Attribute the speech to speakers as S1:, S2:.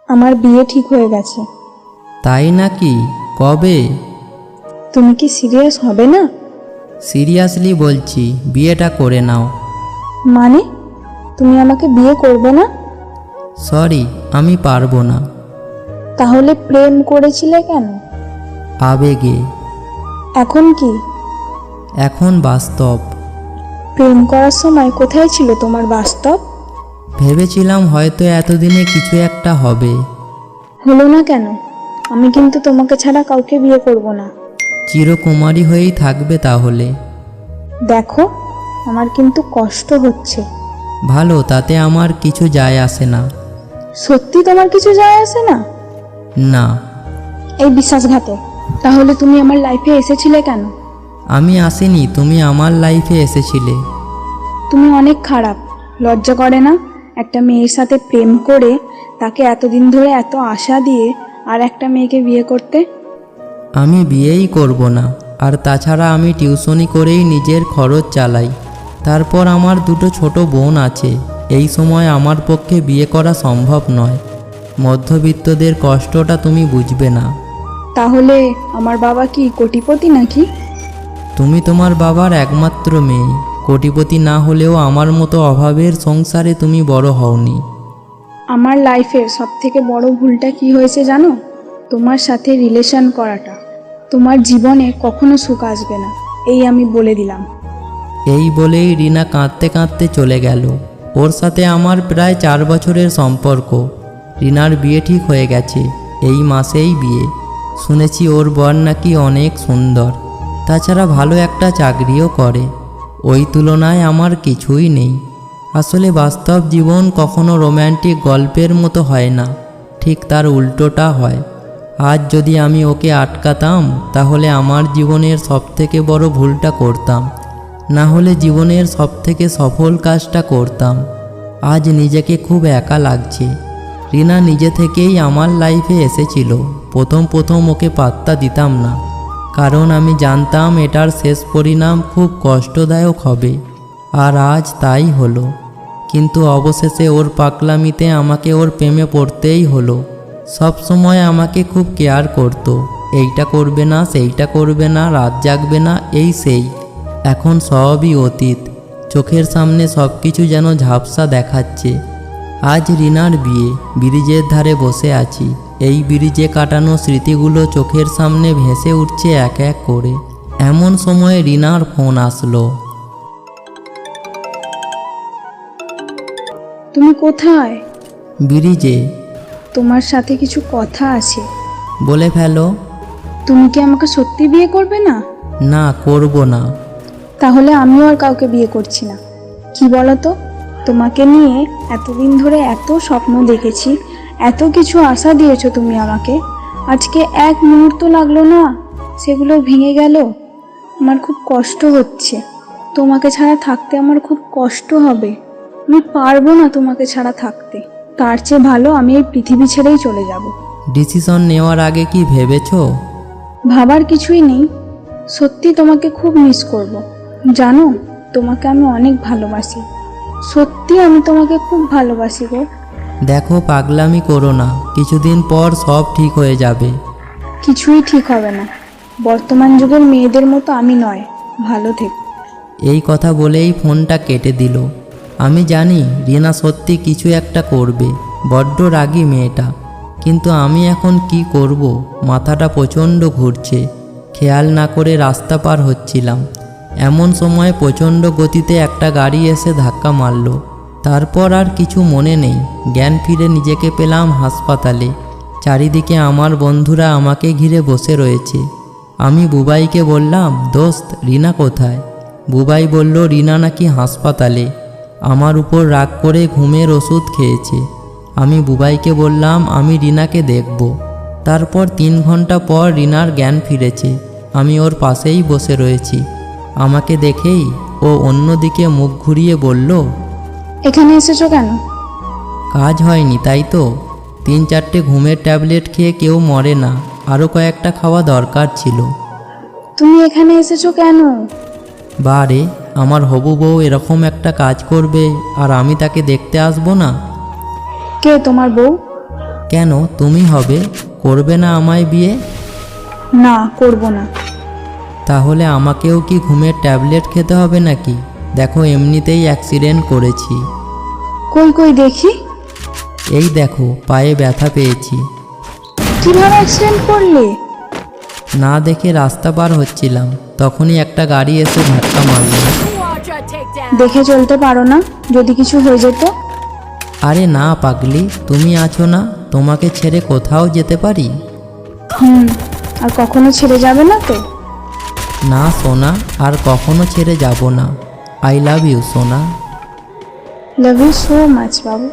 S1: আমার বিয়ে ঠিক হয়ে গেছে।
S2: তাই নাকি? কবে?
S1: তুমি কি সিরিয়াস হবে না?
S2: সিরিয়াসলি বলছি, বিয়েটা করে নাও।
S1: মানে তুমি আমাকে বিয়ে করবে না?
S2: সরি, আমি পারবো না।
S1: তাহলে প্রেম করেছিলে কেন?
S2: আবেগে।
S1: এখন কি?
S2: এখন বাস্তব।
S1: প্রেম করার সময় কোথায় ছিল তোমার বাস্তব?
S2: ভেবেছিলাম হয়তো এতদিনে কিছু একটা হবে।
S1: হলো না কেন? আমি কিন্তু তোমাকে ছাড়া কাউকে বিয়ে করব না।
S2: চিরকুমারী হয়েই থাকবে তাহলে।
S1: দেখো, আমার কিন্তু কষ্ট হচ্ছে।
S2: ভালো, তাতে আমার কিছু যায় আসে না।
S1: সত্যি তোমার কিছু যায় আসে না?
S2: না।
S1: এই বিশ্বাসঘাতক। তাহলে তুমি আমার লাইফে এসেছিলে কেন?
S2: আমি আসিনি, তুমি আমার লাইফে এসেছিলে।
S1: তুমি অনেক খারাপ। লজ্জা করে না একটা মেয়ের সাথে প্রেম করে তাকে এতদিন ধরে এত আশা দিয়ে আর একটা মেয়েকে বিয়ে করতে?
S2: আমি বিয়েই করব না। আর তাছাড়া আমি টিউশনি করেই নিজের খরচ চালাই। তারপর আমার দুটো ছোট বোন আছে। এই সময় আমার পক্ষে বিয়ে করা সম্ভব নয়। মধ্যবিত্তদের কষ্টটা তুমি বুঝবে না।
S1: তাহলে আমার বাবা কি কোটিপতি নাকি?
S2: তুমি তোমার বাবার একমাত্র মেয়ে। কোটিপতি না হলেও আমার মতো অভাবের সংসারে তুমি বড় হওনি।
S1: আমার লাইফের সবথেকে বড় ভুলটা কি হয়েছে জানো? তোমার সাথে রিলেশন করাটা। তোমার জীবনে কখনো সুখ আসবে না, এই আমি বলে দিলাম।
S2: এই বলেই রিনা কাঁদতে কাঁদতে চলে গেল। ওর সাথে আমার প্রায় 4 বছরের সম্পর্ক। রিনার বিয়ে ঠিক হয়ে গেছে, এই মাসেই বিয়ে। শুনেছি ওর বর নাকি অনেক সুন্দর, তাছাড়া ভালো একটা চাকরিও করে। ওই তুলনায় আমার কিছুই নেই। আসলে বাস্তব জীবন কখনো রোম্যান্টিক গল্পের মতো হয় না, ঠিক তার উল্টোটা হয়। আজ যদি আমি ওকে আটকাতাম তাহলে আমার জীবনের সবথেকে বড় ভুলটা করতাম, না হলে জীবনের সবথেকে সফল কাজটা করতাম। আজ নিজেকে খুব একা লাগছে। রিনা নিজে থেকেই আমার লাইফে এসেছিল। প্রথম ওকে পাত্তা দিতাম না, কারণ আমি জানতাম এটার শেষ পরিণাম খুব কষ্টদায়ক হবে। আর আজ তাই হলো। কিন্তু অবশেষে ওর পাগলামিতে আমাকে ওর প্রেমে পড়তেই হলো। সব সময় আমাকে খুব কেয়ার করতো। এইটা করবে না, সেইটা করবে না, রাত জাগবে না, এই সেই। এখন সবই অতীত। চোখের সামনে সব কিছু যেন ঝাপসা দেখাচ্ছে। আজ রিনার বিয়ে, ব্রিজের ধারে বসে আছি। এই ব্রিজে কাটানো স্মৃতিগুলো চোখের সামনে ভেসে উঠছে এক এক করে। এমন সময় রিনার ফোন আসলো।
S1: তুমি কোথায়?
S2: ব্রিজে।
S1: তোমার সাথে কিছু কথা আছে।
S2: বলে ফেলো।
S1: তুমি কি আমাকে সত্যি বিয়ে করবে না?
S2: না, করব না।
S1: তাহলে আমিও আর কাউকে বিয়ে করছি না। কি বলো তো, তোমাকে নিয়ে এতদিন ধরে এত স্বপ্ন দেখেছি, এত কিছু আশা দিয়েছো তুমি আমাকে। আজকে এক মুহূর্ত লাগলো না, সেগুলো ভেঙে গেল। আমার খুব কষ্ট হচ্ছে। তোমাকে ছাড়া থাকতে আমার খুব কষ্ট হবে। আমি পারবো না তোমাকে ছাড়া থাকতে। তার চেয়ে ভালো আমি এই পৃথিবী ছেড়েই চলে যাব।
S2: ডিসিশন নেওয়ার আগে কি ভেবেছো?
S1: ভাবার কিছুই নেই। সত্যি তোমাকে খুব মিস করব। জানো, তোমাকে আমি অনেক ভালোবাসি। সত্যি আমি তোমাকে খুব ভালোবাসি গো।
S2: দেখো, পাগলামি করো না। কিছুদিন পর সব ঠিক হয়ে যাবে।
S1: কিছুই ঠিক হবে না। বর্তমান যুগের মেয়েদের মতো আমি নয়। ভালো থেকো।
S2: এই কথা বলেই ফোনটা কেটে দিল। আমি জানি রিনা সত্যি কিছু একটা করবে। বড্ড রাগী মেয়েটা। কিন্তু আমি এখন কি করব? মাথাটা প্রচণ্ড ঘুরছে। খেয়াল না করে রাস্তা পার হচ্ছিলাম। এমন সময় প্রচণ্ড গতিতে একটা গাড়ি এসে ধাক্কা মারল। তারপর আর কিছু মনে নেই। জ্ঞান ফিরে নিজেকে পেলাম হাসপাতালে। চারিদিকে আমার বন্ধুরা আমাকে ঘিরে বসে রয়েছে। আমি বুবাইকে বললাম, দোস্ত, রিনা কোথায়? বুবাই বলল, রিনা নাকি হাসপাতালে। আমার উপর রাগ করে ঘুমের ওষুধ খেয়েছে। আমি বুবাইকে বললাম আমি রিনাকে দেখব। তারপর 3 ঘন্টা পর রিনার জ্ঞান ফিরেছে। আমি ওর পাশেই বসে রয়েছি। আমাকে দেখেই ও অন্যদিকে মুখ ঘুরিয়ে বলল,
S1: এখানে এসেছো কেন?
S2: কাজ হয়নি তাই তো? 3-4টে ঘুমের ট্যাবলেট খেয়ে কেউ মরে না, আরও কয়েকটা খাওয়া দরকার ছিল।
S1: তুমি এখানে এসেছো কেন?
S2: বারে, আমার হবু বউ এরকম একটা কাজ করবে আর আমি তাকে দেখতে আসবো না?
S1: কে তোমার বউ?
S2: কেন, তুমি হবে? করবে না আমায় বিয়ে?
S1: না, করব না।
S2: তাহলে আমাকেও কি ঘুমের ট্যাবলেট খেতে হবে নাকি? দেখো, এমনিতেই অ্যাক্সিডেন্ট করেছি।
S1: কই কই দেখি।
S2: এই দেখো, পায়ে ব্যথা পেয়েছি।
S1: কিভাবে অ্যাক্সিডেন্ট করলে?
S2: না দেখে রাস্তা পার হচ্ছিলাম, তখনই একটা গাড়ি এসে ধাক্কা মারল।
S1: দেখে চলতে পারো না? যদি কিছু হয়ে যেত?
S2: আরে না পাগলি, তুমি আছো না, তোমাকে ছেড়ে কোথাও যেতে পারি?
S1: আর কখনো ছেড়ে যাবে না তো?
S2: না সোনা, আর কখনো ছেড়ে যাব না। আই লাভ ইউ সোনা।
S1: Love you so much Babu.